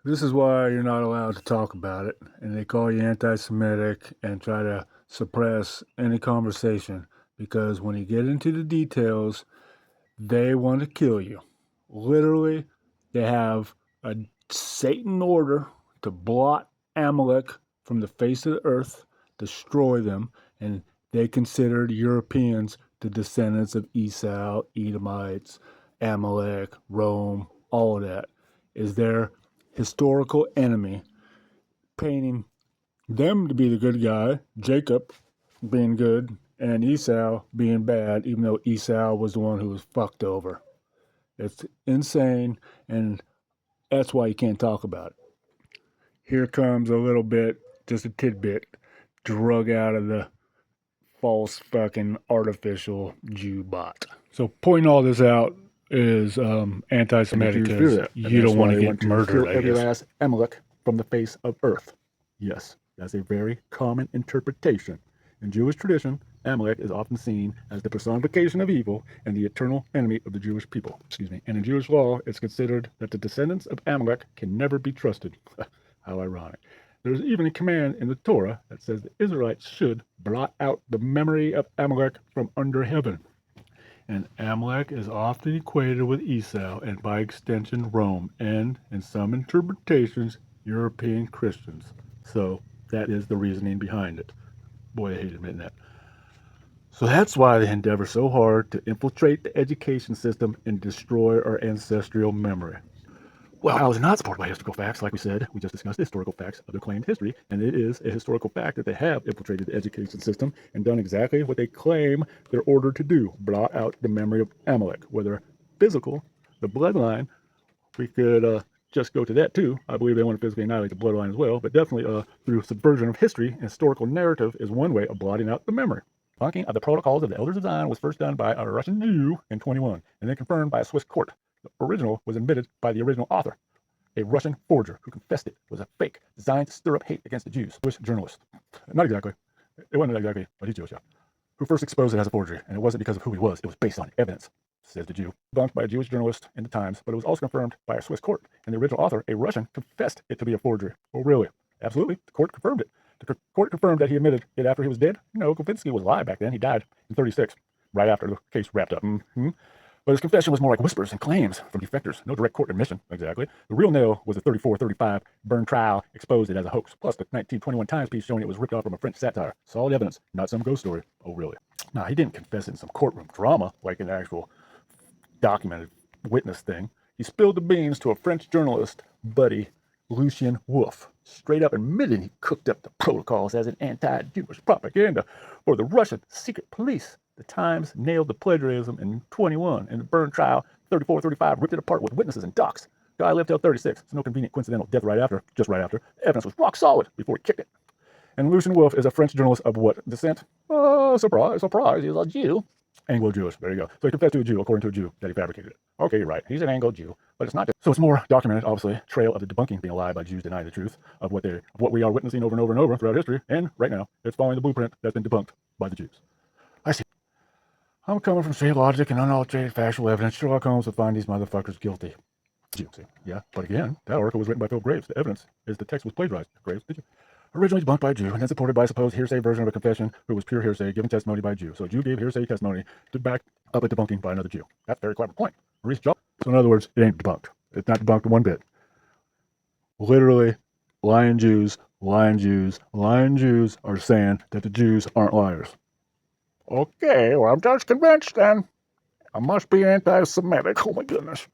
This is why you're not allowed to talk about it, and they call you anti Semitic and try to suppress any conversation because when you get into the details, they want to kill you. Literally, they have a Satan order to blot Amalek from the face of the earth, destroy them, and they considered Europeans the descendants of Esau, Edomites, Amalek, Rome, all of that is their historical enemy, painting them to be the good guy, Jacob being good, and Esau being bad, even though Esau was the one who was fucked over. It's insane, and that's why you can't talk about it. Here comes a little bit, just a tidbit, drug out of the false fucking artificial Jew bot. So pointing all this out is anti-Semitic because you don't want to get murdered. Kill every last Amalek from the face of earth. Yes, that's a very common interpretation. In Jewish tradition, Amalek is often seen as the personification of evil and the eternal enemy of the Jewish people. And in Jewish law, it's considered that the descendants of Amalek can never be trusted. How ironic. There's even a command in the Torah that says the Israelites should blot out the memory of Amalek from under heaven. And Amalek is often equated with Esau and by extension Rome and, in some interpretations, European Christians. So that is the reasoning behind it. Boy, I hate admitting that. So that's why they endeavor so hard to infiltrate the education system and destroy our ancestral memory. Well, I was not supported by historical facts. Like we said, we just discussed the historical facts of their claimed history, and it is a historical fact that they have infiltrated the education system and done exactly what they claim they're ordered to do, blot out the memory of Amalek, whether physical, the bloodline. We could just go to that too. I believe they want to physically annihilate the bloodline as well, but definitely through subversion of history and historical narrative is one way of blotting out the memory. Debunking of the protocols of the Elders of Zion was first done by a Russian Jew in 21, and then confirmed by a Swiss court. The original was admitted by the original author, a Russian forger who confessed it was a fake designed to stir up hate against the Jews. Swiss journalist. Not exactly. It wasn't exactly, but he's Jewish, yeah. Who first exposed it as a forgery, and it wasn't because of who he was, it was based on evidence, says the Jew. Debunked by a Jewish journalist in the Times, but it was also confirmed by a Swiss court, and the original author, a Russian, confessed it to be a forgery. Oh, really? Absolutely. The court confirmed it. The court confirmed that he admitted it after he was dead. You know, Kovinsky was alive back then. He died in 36, right after the case wrapped up. But his confession was more like whispers and claims from defectors. No direct court admission, exactly. The real nail was the 34-35 Bern trial exposed it as a hoax, plus the 1921 Times piece showing it was ripped off from a French satire. Solid evidence, not some ghost story. Oh, really? Nah, he didn't confess it in some courtroom drama like an actual documented witness thing. He spilled the beans to a French journalist buddy, Lucien Wolff, straight up admitted he cooked up the protocols as an anti-Jewish propaganda for the Russian secret police. The Times nailed the plagiarism in 21, and the Bern trial, 34-35, ripped it apart with witnesses and docs. Guy lived till 36. It's no convenient coincidental death right after, just right after. The evidence was rock solid before he kicked it. And Lucien Wolff is a French journalist of what descent? Surprise, surprise, he's a Jew. Anglo-Jewish, there you go. So he confessed to a Jew, according to a Jew, that he fabricated it. Okay, you're right, he's an Anglo-Jew, but it's not. So it's more documented, obviously, trail of the debunking being a lie by Jews denying the truth of what we are witnessing over and over and over throughout history, and right now, it's following the blueprint that's been debunked by the Jews. I see. I'm coming from straight logic and unalterated factual evidence. Sherlock Holmes would find these motherfuckers guilty. Jews, yeah, but again, that article was written by Philip Graves. The evidence is the text was plagiarized. Graves, did you? Originally debunked by a Jew and then supported by a supposed hearsay version of a confession who was pure hearsay, given testimony by a Jew. So a Jew gave hearsay testimony to back up a debunking by another Jew. That's a very clever point. Maurice Job. So in other words, it ain't debunked. It's not debunked one bit. Literally, lying Jews are saying that the Jews aren't liars. Okay, well, I'm just convinced then. I must be anti-Semitic. Oh my goodness.